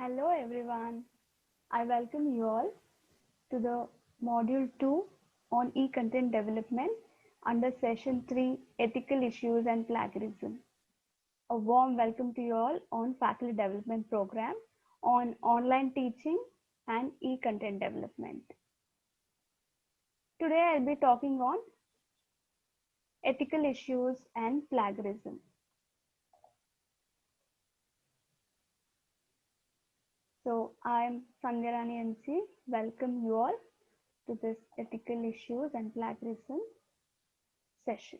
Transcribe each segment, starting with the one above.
Hello everyone. I welcome you all to the module 2 on e-content development under session 3 ethical issues and plagiarism. A warm welcome to you all on faculty development program on online teaching and e-content development. Today I'll be talking on ethical issues and plagiarism. So I'm Sandhyarani MC. Welcome you all to this ethical issues and plagiarism session.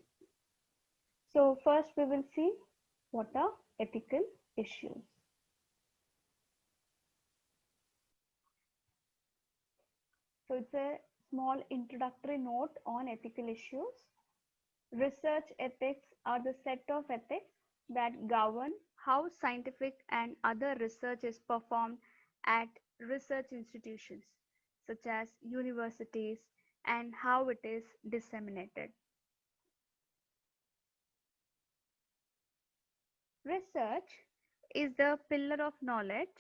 So first we will see what are ethical issues. So it's a small introductory note on ethical issues. Research ethics are the set of ethics that govern how scientific and other research is performed at research institutions such as universities and how it is disseminated. Research is the pillar of knowledge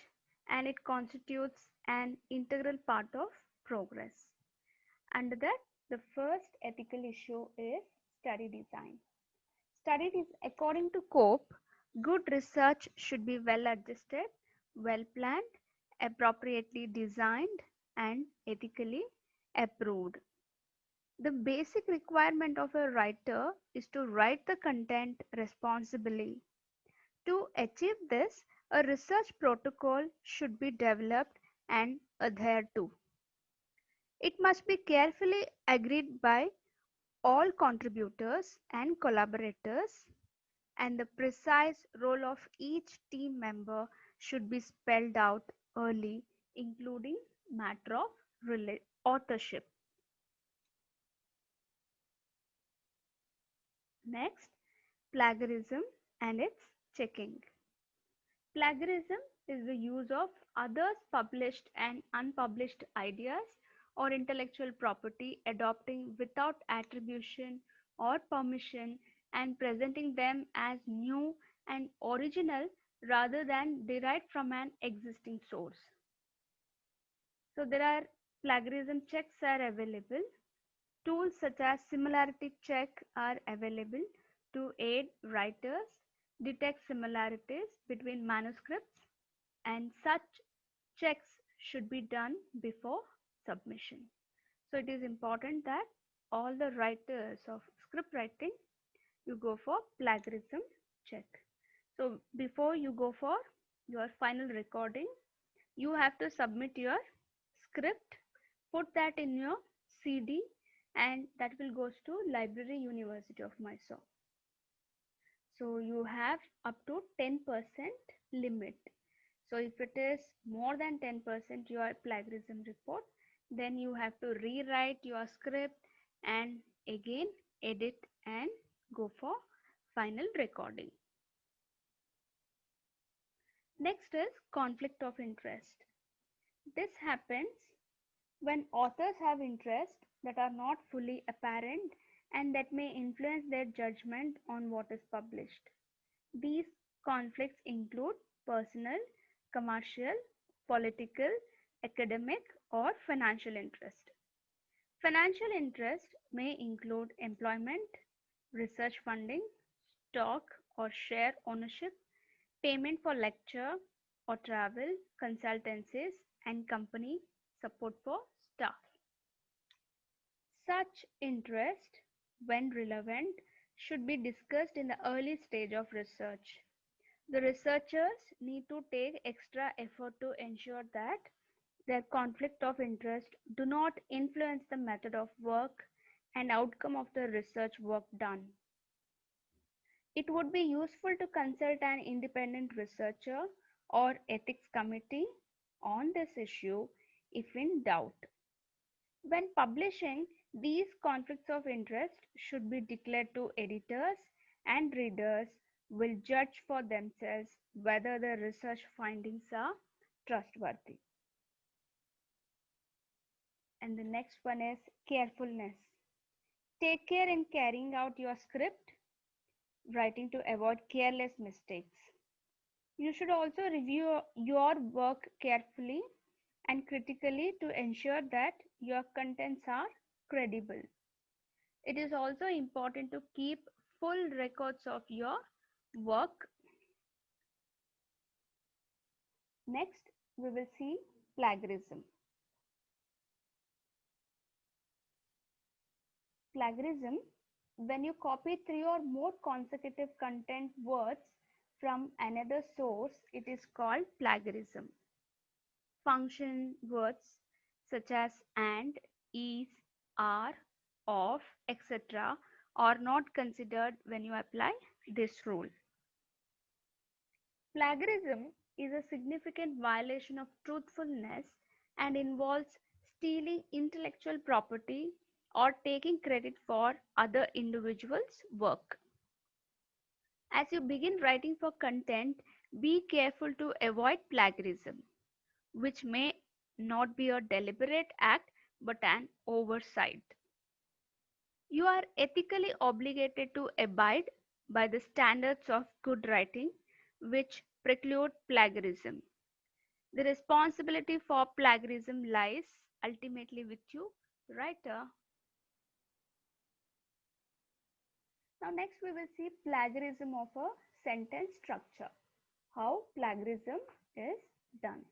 and it constitutes an integral part of progress. Under that, the first ethical issue is study design. According to Cope, good research should be well adjusted, well planned, appropriately designed, and ethically approved. The basic requirement of a writer is to write the content responsibly. To achieve this, a research protocol should be developed and adhered to. It must be carefully agreed by all contributors and collaborators, and the precise role of each team member should be spelled out early, including matter of authorship. Next, plagiarism and its checking. Plagiarism is the use of others' published and unpublished ideas or intellectual property, adopting without attribution or permission and presenting them as new and original rather than derived from an existing source. So there are plagiarism checks are available. Tools such as similarity check are available to aid writers detect similarities between manuscripts, and such checks should be done before submission. So it is important that all the writers of script writing, you go for plagiarism check. So before you go for your final recording, you have to submit your script, put that in your CD, and that will goes to Library University of Mysore. So you have up to 10% limit. So if it is more than 10% your plagiarism report, then you have to rewrite your script and again edit and go for final recording. Next is conflict of interest. This happens when authors have interests that are not fully apparent and that may influence their judgment on what is published. These conflicts include personal, commercial, political, academic, or financial interest. Financial interest may include employment, research funding, stock or share ownership, payment for lecture or travel, consultancies, and company support for staff. Such interest, when relevant, should be discussed in the early stage of research. The researchers need to take extra effort to ensure that their conflict of interest do not influence the method of work and outcome of the research work done. It would be useful to consult an independent researcher or ethics committee on this issue if in doubt. When publishing, these conflicts of interest should be declared to editors, and readers will judge for themselves whether the research findings are trustworthy. And the next one is carefulness. Take care in carrying out your script writing to avoid careless mistakes. You should also review your work carefully and critically to ensure that your contents are credible. It is also important to keep full records of your work. Next, we will see plagiarism. Plagiarism, when you copy three or more consecutive content words from another source, it is called plagiarism. Function words such as and, is, are, of, etc. are not considered when you apply this rule. Plagiarism is a significant violation of truthfulness and involves stealing intellectual property or taking credit for other individuals' work. As you begin writing for content, be careful to avoid plagiarism, which may not be a deliberate act but an oversight. You are ethically obligated to abide by the standards of good writing, which preclude plagiarism. The responsibility for plagiarism lies ultimately with you, writer. Now, next we will see plagiarism of a sentence structure. How plagiarism is done.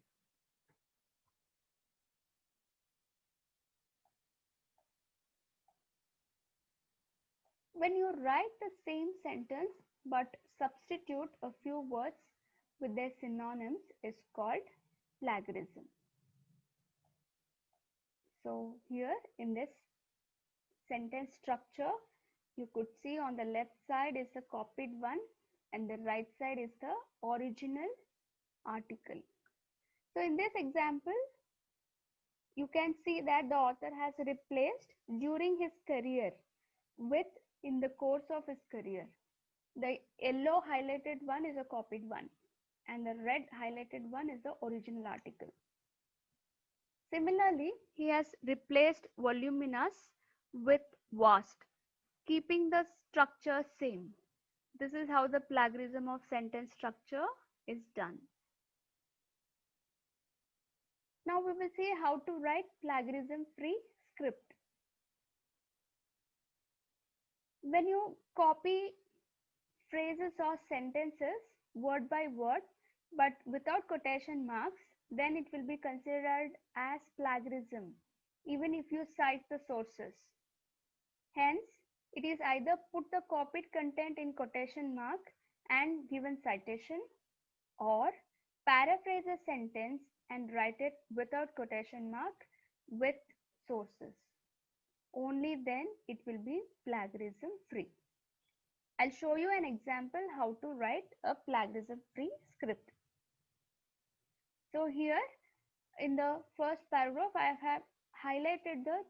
When you write the same sentence but substitute a few words with their synonyms is called plagiarism. So here in this sentence structure, you could see on the left side is the copied one and the right side is the original article. So in this example, you can see that the author has replaced during his career with in the course of his career. The yellow highlighted one is a copied one and the red highlighted one is the original article. Similarly, he has replaced voluminous with vast, keeping the structure same. This is how the plagiarism of sentence structure is done. Now we will see how to write plagiarism-free script. When you copy phrases or sentences word by word but without quotation marks, then it will be considered as plagiarism even if you cite the sources. Hence, it is either put the copied content in quotation mark and given citation, or paraphrase a sentence and write it without quotation mark with sources. Only then it will be plagiarism free. I'll show you an example how to write a plagiarism free script. So here in the first paragraph I have highlighted the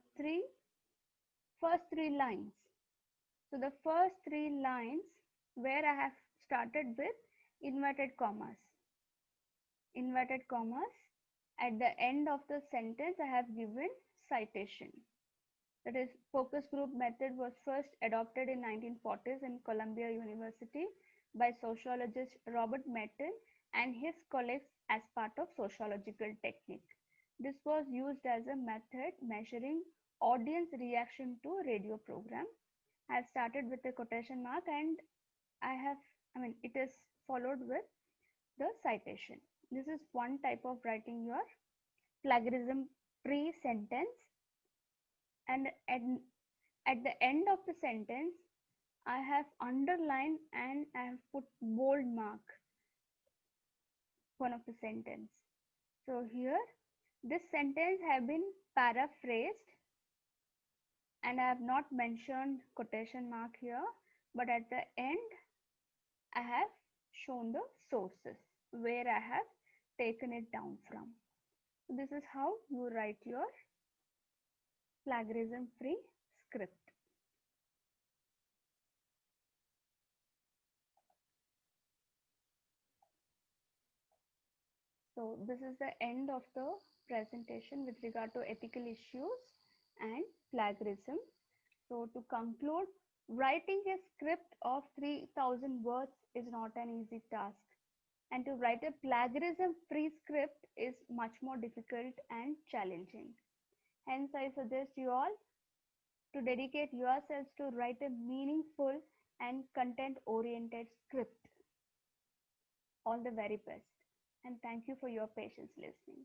first three lines. So the first three lines where I have started with inverted commas. Inverted commas. At the end of the sentence I have given citation. That is, focus group method was first adopted in 1940s in Columbia University by sociologist Robert Merton and his colleagues as part of sociological technique. This was used as a method measuring audience reaction to radio program. I have started with a quotation mark and it is followed with the citation. This is one type of writing your plagiarism pre-sentence, and at the end of the sentence I have underlined and I have put bold mark one of the sentence. So here this sentence have been paraphrased and I have not mentioned quotation mark here, but at the end I have shown the sources where I have taken it down from. This is how you write your plagiarism free script. So this is the end of the presentation with regard to ethical issues and plagiarism. So to conclude, writing a script of 3000 words is not an easy task, and to write a plagiarism free script is much more difficult and challenging. Hence, I suggest you all to dedicate yourselves to write a meaningful and content oriented script. All the very best, and thank you for your patience listening.